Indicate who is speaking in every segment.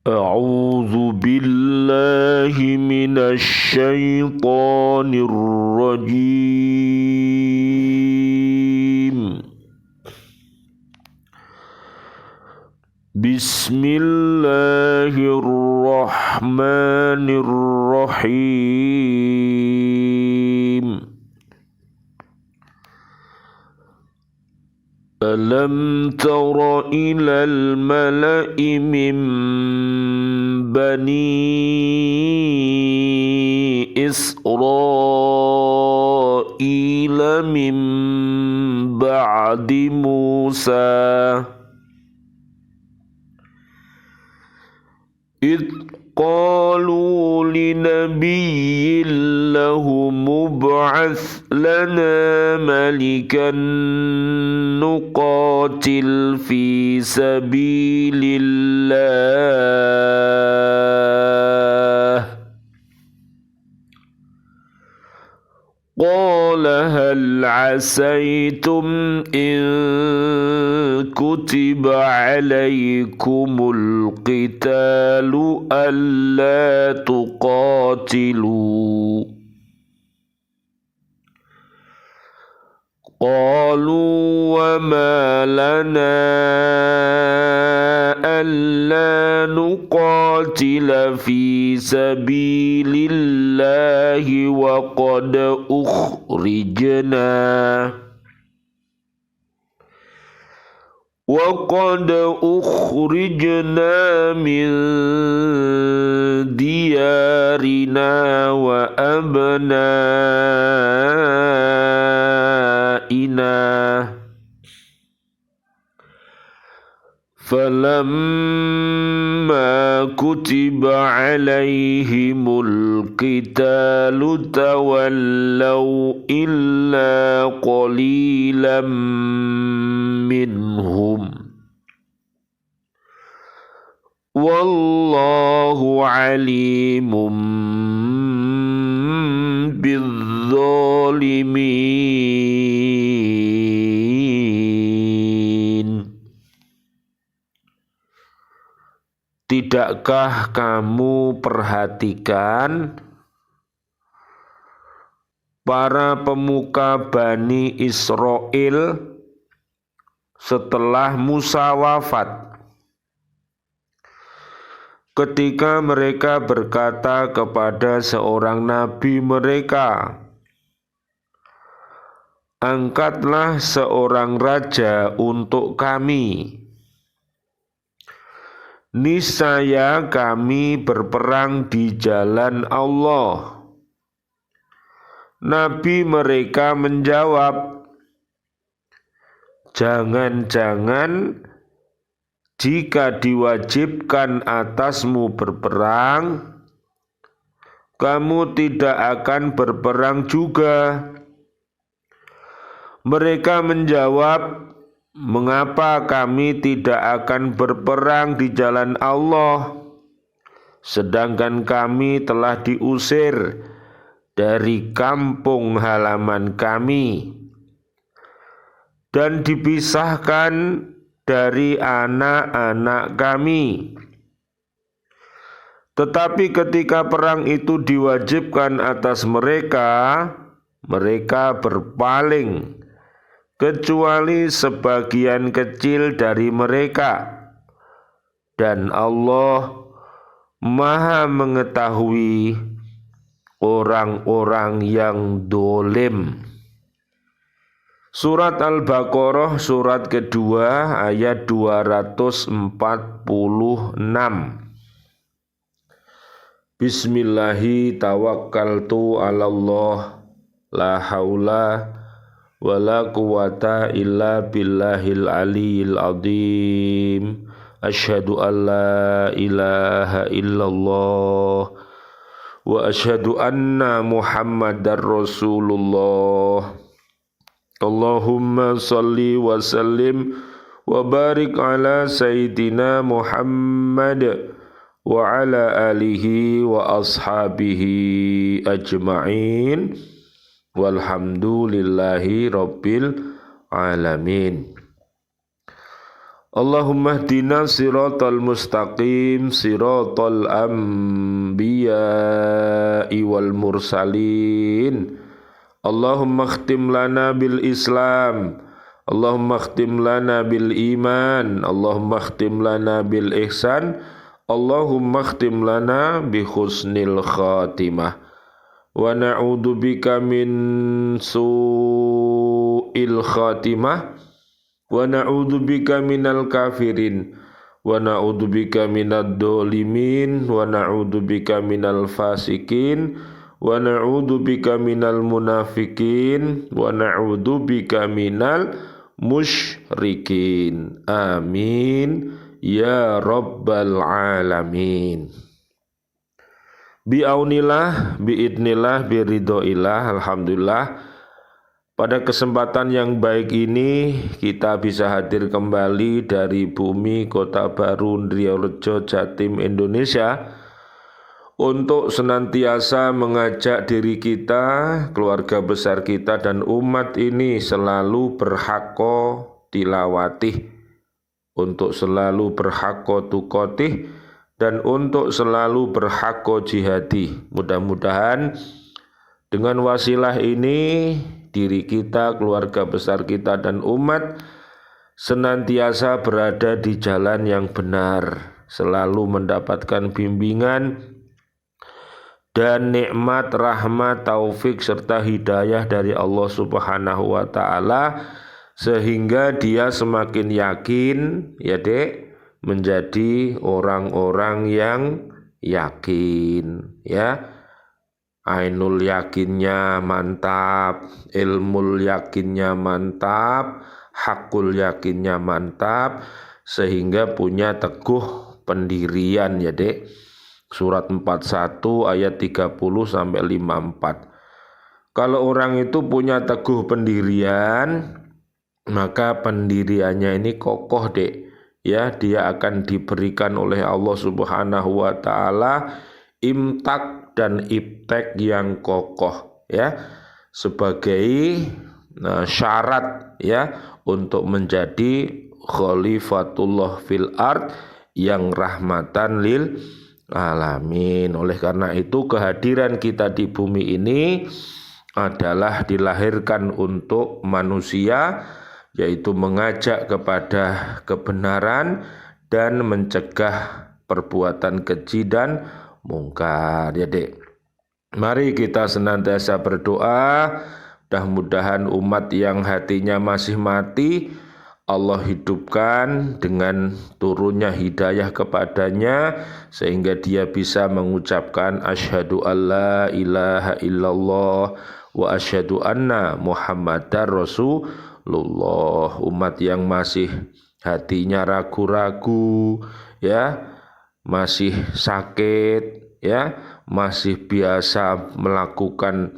Speaker 1: أعوذ بالله من الشيطان الرجيم. بسم الله الرحمن الرحيم. ألم تر إلى الملأ من بني إسرائيل من بعد موسى إذ قالوا لنبي له مبعث لنا ملكا نقاتل في سبيل الله. قال هل عسيتم إن كتب عليكم القتال ألا تقاتلوا؟ قالوا وما لنا ألا نقاتل في سبيل الله وقد أخرجنا من ديارنا وأبنائنا فلما كتب عليهم القتال تولوا إلا قليلا منهم والله عليم بالظالمين. Tidakkah kamu perhatikan para pemuka Bani Israel setelah Musa wafat, ketika mereka berkata kepada seorang nabi mereka, angkatlah seorang raja untuk kami, niscaya kami berperang di jalan Allah. Nabi mereka menjawab, jangan-jangan jika diwajibkan atasmu berperang, kamu tidak akan berperang juga. Mereka menjawab, mengapa kami tidak akan berperang di jalan Allah, sedangkan kami telah diusir dari kampung halaman kami dan dipisahkan dari anak-anak kami. Tetapi ketika perang itu diwajibkan atas mereka, mereka berpaling, kecuali sebagian kecil dari mereka, dan Allah Maha mengetahui orang-orang yang dolim. Surat Al-Baqarah surat kedua ayat 246. Bismillahi tawakkaltu 'alallah la haula wala quwata illa billahil aliyil azim. Asyhadu an la ilaha illallah wa asyhadu anna Muhammadar Rasulullah. Allahumma salli wa sallim wa barik ala sayyidina Muhammad wa ala alihi wa ashabihi ajma'in walhamdulillahi rabbil alamin. Allahumma hdina siratal mustaqim siratal anbiya'i wal mursalin. Allahumma khtim lana bil Islam, Allahumma khtim lana bil iman, Allahumma khtim lana bil ihsan, Allahumma khtim lana bi husnil khatimah. Wa na'udzubika min su'il khatimah, wa na'udzubika minal kafirin, wa na'udzubika minad dolimin, wa na'udzubika minal fasikin, wa na'udzubika minal munafikin, wa na'udzubika minal musyrikin. Amin ya rabbal alamin. Bi'aunillah, bi'idnillah, biridhoillah. Alhamdulillah, pada kesempatan yang baik ini kita bisa hadir kembali dari bumi Kota Baru Ndriyorejo, Jatim, Indonesia, untuk senantiasa mengajak diri kita, keluarga besar kita dan umat ini selalu berhakko tilawatih, untuk selalu berhakko tukotih, dan untuk selalu berhakko jihadi. Mudah-mudahan dengan wasilah ini diri kita, keluarga besar kita dan umat senantiasa berada di jalan yang benar, selalu mendapatkan bimbingan dan nikmat, rahmat, taufik serta hidayah dari Allah Subhanahu wa taala, sehingga dia semakin yakin, ya Dek, menjadi orang-orang yang yakin, ya. Ainul yakinnya mantap, ilmul yakinnya mantap, hakul yakinnya mantap, sehingga punya teguh pendirian, ya Dek. Surat 41 ayat 30 sampai 54. Kalau orang itu punya teguh pendirian, maka pendiriannya ini kokoh, Dek. Ya, dia akan diberikan oleh Allah Subhanahu wa taala imtak dan iptek yang kokoh, ya, sebagai syarat, ya, untuk menjadi khalifatullah fil ard yang rahmatan lil alamin. Oleh karena itu kehadiran kita di bumi ini adalah dilahirkan untuk manusia, yaitu mengajak kepada kebenaran dan mencegah perbuatan keji dan mungkar, ya Dek. Mari kita senantiasa berdoa, mudah-mudahan umat yang hatinya masih mati Allah hidupkan dengan turunnya hidayah kepadanya, sehingga dia bisa mengucapkan asyhadu alla ilaha illallah wa asyhadu anna muhammadar rasulullah. Umat yang masih hatinya ragu-ragu, ya, masih sakit, ya, masih biasa melakukan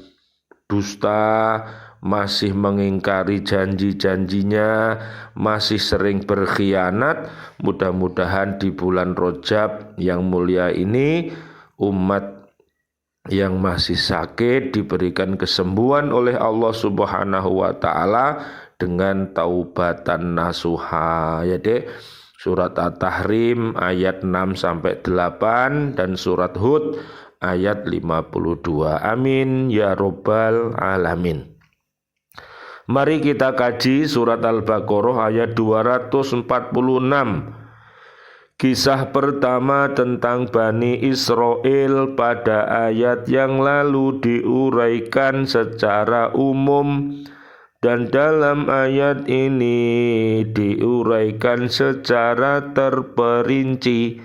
Speaker 1: dusta, masih mengingkari janji-janjinya, masih sering berkhianat, mudah-mudahan di bulan Rajab yang mulia ini umat yang masih sakit diberikan kesembuhan oleh Allah Subhanahu wa taala dengan taubatan nasuha, ya Dek. Surat At-Tahrim ayat 6 sampai 8 dan surat Hud ayat 52. Amin ya rabbal alamin. Mari kita kaji surat Al-Baqarah ayat 246. Kisah pertama tentang Bani Israel pada ayat yang lalu diuraikan secara umum, dan dalam ayat ini diuraikan secara terperinci.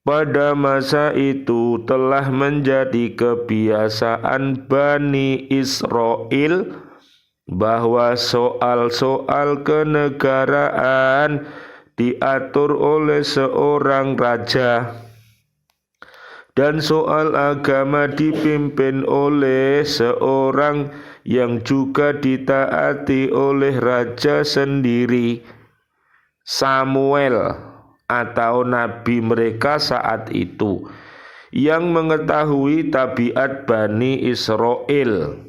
Speaker 1: Pada masa itu telah menjadi kebiasaan Bani Israel bahwa soal-soal kenegaraan diatur oleh seorang raja, dan soal agama dipimpin oleh seorang yang juga ditaati oleh raja sendiri, Samuel atau nabi mereka saat itu, yang mengetahui tabiat Bani Israel.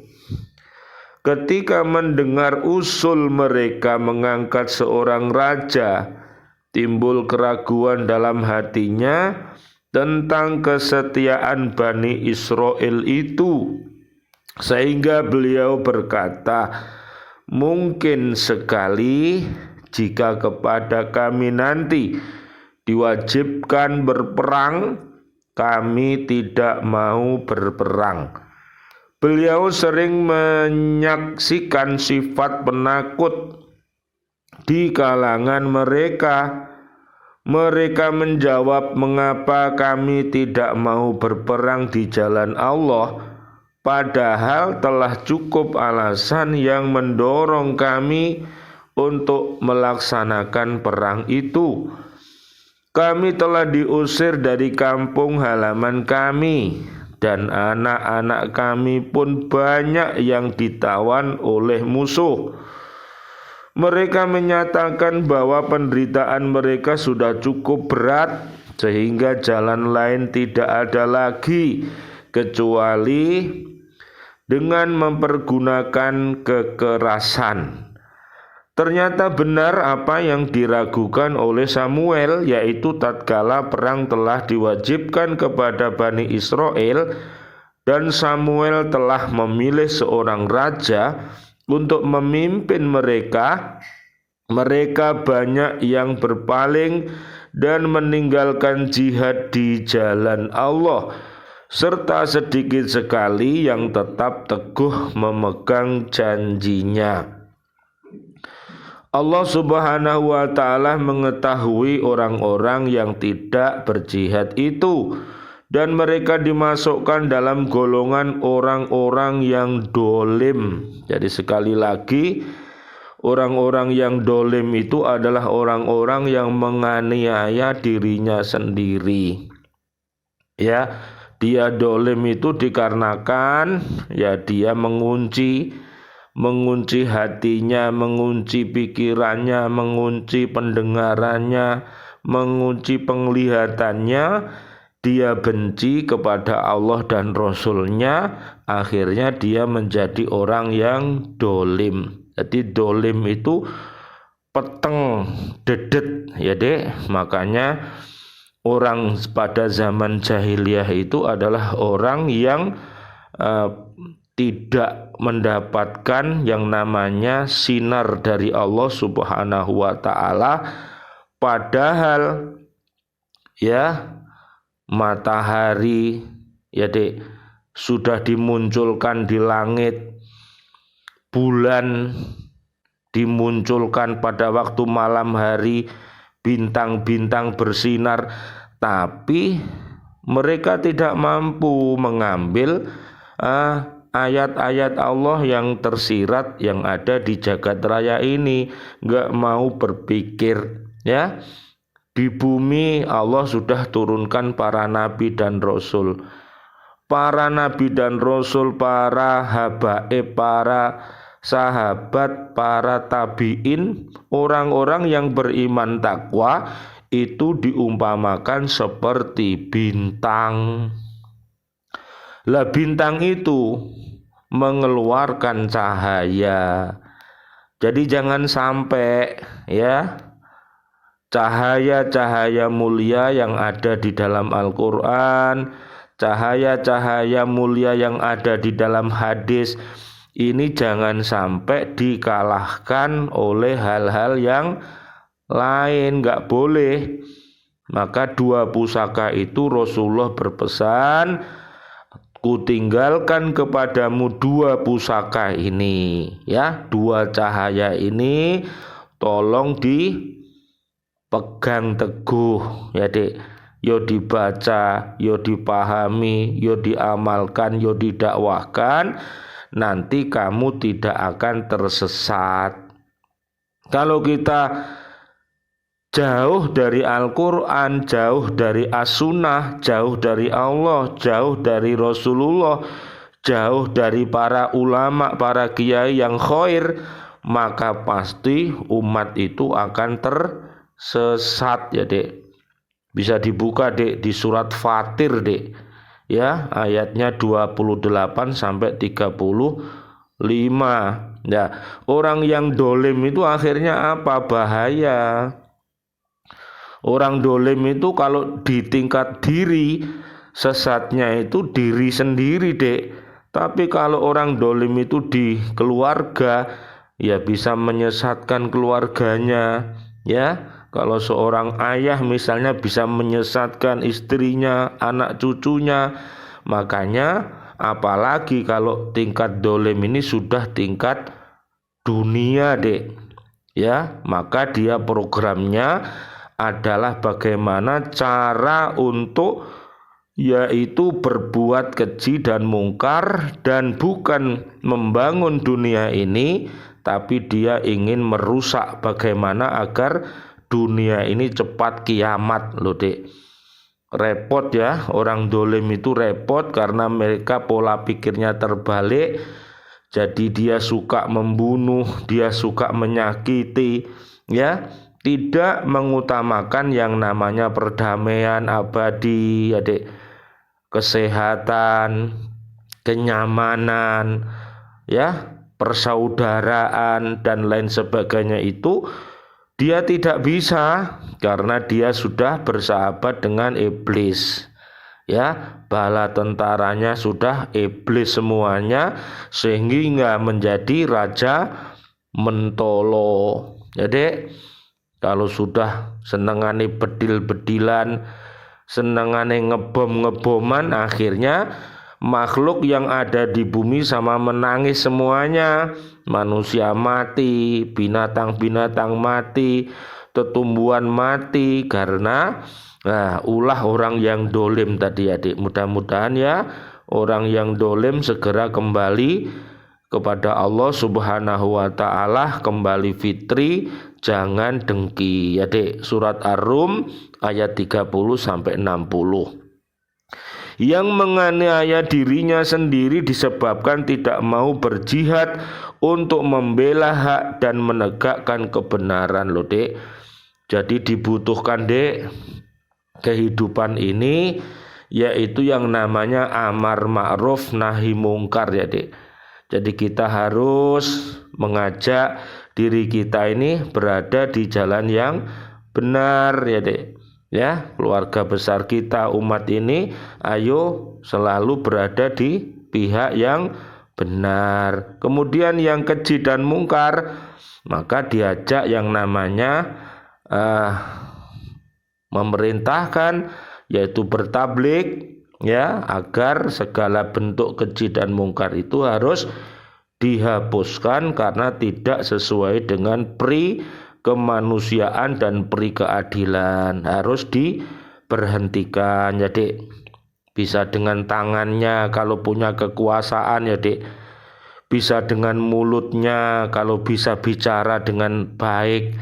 Speaker 1: Ketika mendengar usul mereka mengangkat seorang raja timbul keraguan dalam hatinya tentang kesetiaan Bani Israel itu, sehingga beliau berkata, mungkin sekali jika kepada kami nanti diwajibkan berperang, kami tidak mau berperang. Beliau sering menyaksikan sifat penakut di kalangan mereka. Mereka menjawab, mengapa kami tidak mau berperang di jalan Allah, padahal telah cukup alasan yang mendorong kami untuk melaksanakan perang itu. Kami telah diusir dari kampung halaman kami, dan anak-anak kami pun banyak yang ditawan oleh musuh. Mereka menyatakan bahwa penderitaan mereka sudah cukup berat, sehingga jalan lain tidak ada lagi kecuali dengan mempergunakan kekerasan. Ternyata benar apa yang diragukan oleh Samuel, yaitu tatkala perang telah diwajibkan kepada Bani Israel dan Samuel telah memilih seorang raja untuk memimpin mereka, mereka banyak yang berpaling dan meninggalkan jihad di jalan Allah, serta sedikit sekali yang tetap teguh memegang janjinya. Allah Subhanahu wa ta'ala mengetahui orang-orang yang tidak berjihad itu, dan mereka dimasukkan dalam golongan orang-orang yang dolim. Jadi sekali lagi, orang-orang yang dolim itu adalah orang-orang yang menganiaya dirinya sendiri. Ya, dia dolim itu dikarenakan ya dia mengunci hatinya, mengunci pikirannya, mengunci pendengarannya, mengunci penglihatannya. Dia benci kepada Allah dan Rasulnya, akhirnya dia menjadi orang yang dolim. Jadi dolim itu peteng, dedet ya dek. Makanya orang pada zaman jahiliyah itu adalah orang yang tidak mendapatkan yang namanya sinar dari Allah Subhanahu wa ta'ala, padahal ya matahari ya dek sudah dimunculkan di langit, bulan dimunculkan pada waktu malam hari, bintang-bintang bersinar, tapi mereka tidak mampu mengambil ayat-ayat Allah yang tersirat yang ada di jagat raya ini, nggak mau berpikir ya. Di bumi Allah sudah turunkan para nabi dan rasul. Para nabi dan rasul, para habaib, para sahabat, para tabi'in, orang-orang yang beriman takwa itu diumpamakan seperti bintang. Lah bintang itu mengeluarkan cahaya. Jadi jangan sampai ya cahaya-cahaya mulia yang ada di dalam Al-Quran, cahaya-cahaya mulia yang ada di dalam hadis, ini jangan sampai dikalahkan oleh hal-hal yang lain, nggak boleh. Maka dua pusaka itu Rasulullah berpesan, kutinggalkan kepadamu dua pusaka ini ya, dua cahaya ini tolong dipegang teguh ya dek, yo dibaca, yo dipahami, yo diamalkan, yo didakwahkan, nanti kamu tidak akan tersesat. Kalau kita jauh dari Al-Quran, jauh dari As-Sunnah, jauh dari Allah, jauh dari Rasulullah, jauh dari para ulama, para kiai yang khair, maka pasti umat itu akan tersesat ya dek. Bisa dibuka dek di surat Fatir dek ya, ayatnya 28 sampai 35 ya. Orang yang dolim itu akhirnya apa? Bahaya. Orang dolim itu kalau di tingkat diri, sesatnya itu diri sendiri, Dek. Tapi kalau orang dolim itu di keluarga, ya bisa menyesatkan keluarganya, ya. Kalau seorang ayah misalnya bisa menyesatkan istrinya, anak cucunya. Makanya apalagi kalau tingkat dolim ini sudah tingkat dunia, Dek. Ya, maka dia programnya adalah bagaimana cara untuk yaitu berbuat keji dan mungkar, dan bukan membangun dunia ini, tapi dia ingin merusak bagaimana agar dunia ini cepat kiamat loh, Dek. Repot ya, orang dolim itu repot karena mereka pola pikirnya terbalik. Jadi dia suka membunuh, dia suka menyakiti, ya, tidak mengutamakan yang namanya perdamaian abadi, Adik, kesehatan, kenyamanan, ya, persaudaraan dan lain sebagainya. Itu dia tidak bisa karena dia sudah bersahabat dengan iblis. Ya, bala tentaranya sudah iblis semuanya, sehingga menjadi raja mentolo. Jadi kalau sudah senengane bedil-bedilan, senengane ngebom-ngeboman, akhirnya makhluk yang ada di bumi sama menangis semuanya. Manusia mati, binatang-binatang mati, tetumbuhan mati karena ulah orang yang dolim tadi, Adik. Mudah-mudahan ya orang yang dolim segera kembali kepada Allah Subhanahu wa ta'ala, kembali fitri, jangan dengki, Adik. Surat Ar-Rum ayat 30 sampai 60. Yang menganiaya dirinya sendiri disebabkan tidak mau berjihad untuk membela hak dan menegakkan kebenaran loh, Dek. Jadi dibutuhkan, Dek, kehidupan ini, yaitu yang namanya amar ma'ruf nahi mungkar, ya, Dek. Jadi kita harus mengajak diri kita ini berada di jalan yang benar, ya, Dek. Ya, keluarga besar kita, umat ini, ayo selalu berada di pihak yang benar. Kemudian yang keji dan mungkar, maka diajak yang namanya memerintahkan, yaitu bertablik, ya, agar segala bentuk keji dan mungkar itu harus dihapuskan karena tidak sesuai dengan kemanusiaan dan keadilan, harus diberhentikan, ya, Dek. Bisa dengan tangannya kalau punya kekuasaan, ya, Dek. Bisa dengan mulutnya kalau bisa bicara dengan baik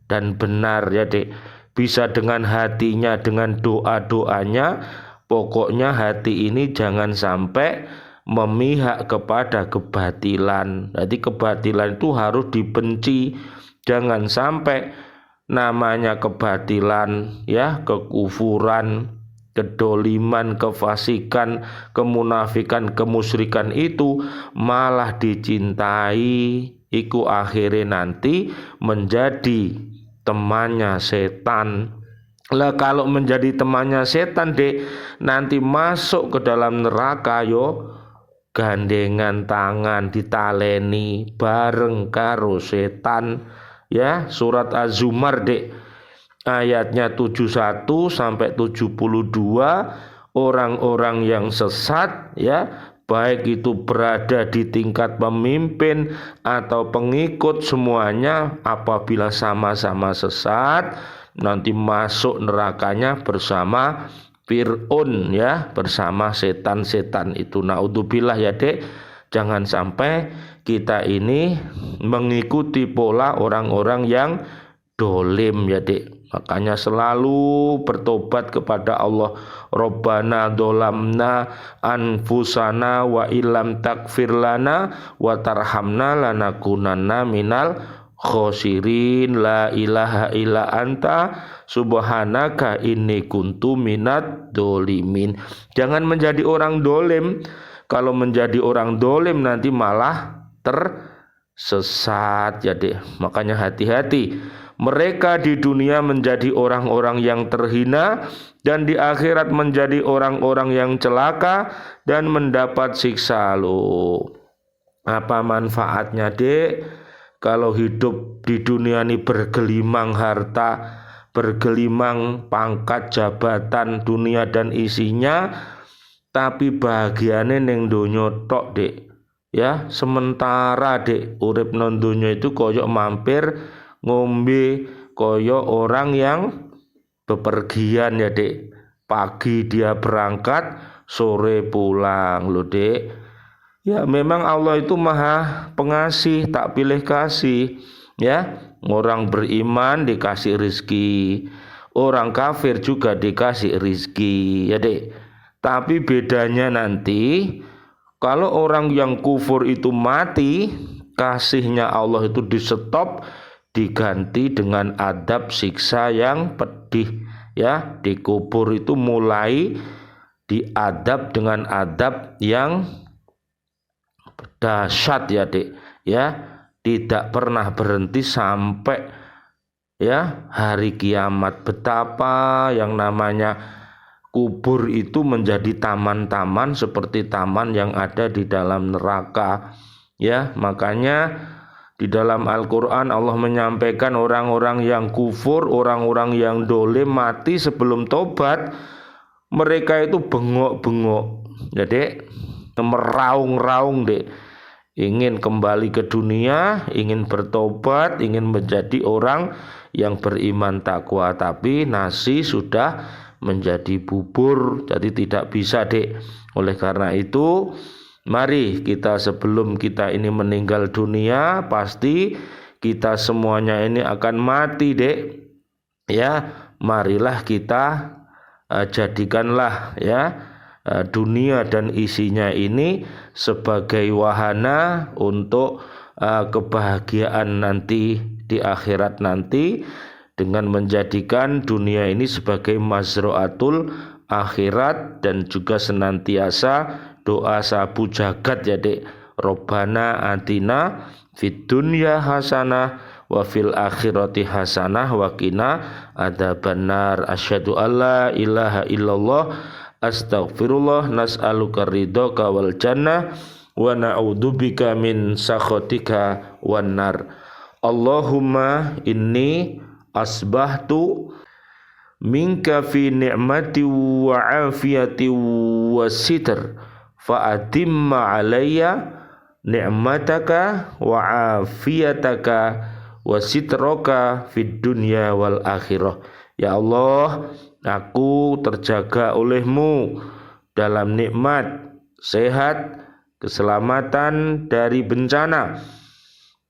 Speaker 1: dan benar, ya, Dek. Bisa dengan hatinya, dengan doa-doanya. Pokoknya hati ini jangan sampai memihak kepada kebatilan. Jadi kebatilan itu harus dibenci. Jangan sampai namanya kebatilan, ya, kekufuran, kedoliman, kefasikan, kemunafikan, kemusyrikan itu malah dicintai. Iku akhirnya nanti menjadi temannya setan. Lah kalau menjadi temannya setan, Dek, nanti masuk ke dalam neraka yo gandengan tangan ditaleni bareng karo setan. Ya, surat Az-Zumar, Dek, ayatnya 71 sampai 72, orang-orang yang sesat, ya, baik itu berada di tingkat pemimpin atau pengikut, semuanya apabila sama-sama sesat nanti masuk nerakanya bersama Fir'aun, ya, bersama setan-setan itu. Naudzubillah, ya, Dek. Jangan sampai kita ini mengikuti pola orang-orang yang dolim, ya, Dek. Makanya selalu bertobat kepada Allah. Rabbana dolamna anfusana wa illam takfir lana wa tarhamna lanakunanna minal khosirin. La ilaha illa anta subhanaka inni kuntu minad dolimin. Jangan menjadi orang dolim. Kalau menjadi orang dolim nanti malah tersesat, ya, Dek. Makanya hati-hati Mereka di dunia menjadi orang-orang yang terhina dan di akhirat menjadi orang-orang yang celaka dan mendapat siksa. Loh, apa manfaatnya, Dek? Kalau hidup di dunia ini bergelimang harta, bergelimang pangkat, jabatan, dunia dan isinya, tapi bahagiane ning donya tok, Dek. Ya, sementara, Dek, urip nang donya itu koyok mampir ngombe, koyok orang yang bepergian ya, Dek. Pagi dia berangkat, sore pulang, loh, Dek. Ya, memang Allah itu maha pengasih, tak pilih kasih. Ya, orang beriman dikasih rizki, orang kafir juga dikasih rizki, ya, Dek. Tapi bedanya nanti kalau orang yang kufur itu mati, kasihnya Allah itu di stop, diganti dengan adab siksa yang pedih. Ya, dikubur itu mulai diadab dengan adab yang dahsyat ya, Dek. Ya, tidak pernah berhenti sampai ya hari kiamat. Betapa yang namanya kubur itu menjadi taman-taman seperti taman yang ada di dalam neraka. Ya, makanya di dalam Al-Quran Allah menyampaikan orang-orang yang kufur, orang-orang yang dolim mati sebelum tobat, mereka itu bengok-bengok, ya, Dek, meraung-raung, Dek, ingin kembali ke dunia, ingin bertobat, ingin menjadi orang yang beriman takwa, tapi nasi sudah menjadi bubur, jadi tidak bisa, Dek. Oleh karena itu, mari kita sebelum kita ini meninggal dunia, pasti kita semuanya ini akan mati, Dek. Ya, marilah kita jadikanlah ya dunia dan isinya ini sebagai wahana untuk kebahagiaan nanti di akhirat nanti, dengan menjadikan dunia ini sebagai mazra'atul akhirat dan juga senantiasa doa sabu jagat ya, Dek. Robbana atina fid dunya hasanah wa fil akhirati hasanah wa qina adzabannar. Asyhadu alla ilaha illallah astaghfirullah nas'aluka ridhaka wal jannah wa na'udzubika min sakhatika wan nar. Allahumma inni asbahtu minka fi ni'mati wa afiyati wa sitr fa atimma alayya ni'mataka wa afiyataka wa sitraka fid dunya wal akhirah. Ya Allah, aku terjaga olehmu dalam nikmat, sehat, keselamatan dari bencana,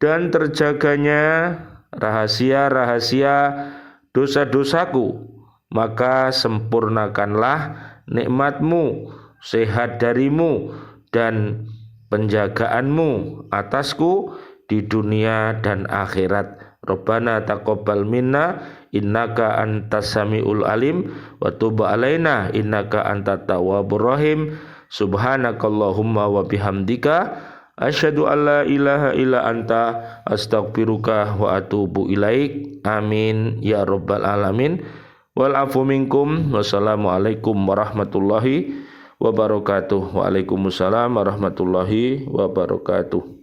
Speaker 1: dan terjaganya rahasia-rahasia dosa-dosaku, maka sempurnakanlah nikmatmu, sehat darimu, dan penjagaanmu atasku di dunia dan akhirat. Rabbana taqabbal minna innaka antas samiul alim wa tub alaina innaka antat tawwabur rahim. Subhanakallahumma wa bihamdika asyhadu an la ilaha illa anta astaghfiruka wa atubu ilaik. Amin ya rabbal alamin. Wal afu minkum. Wassalamualaikum warahmatullahi wabarakatuh. Waalaikumsalam warahmatullahi wabarakatuh.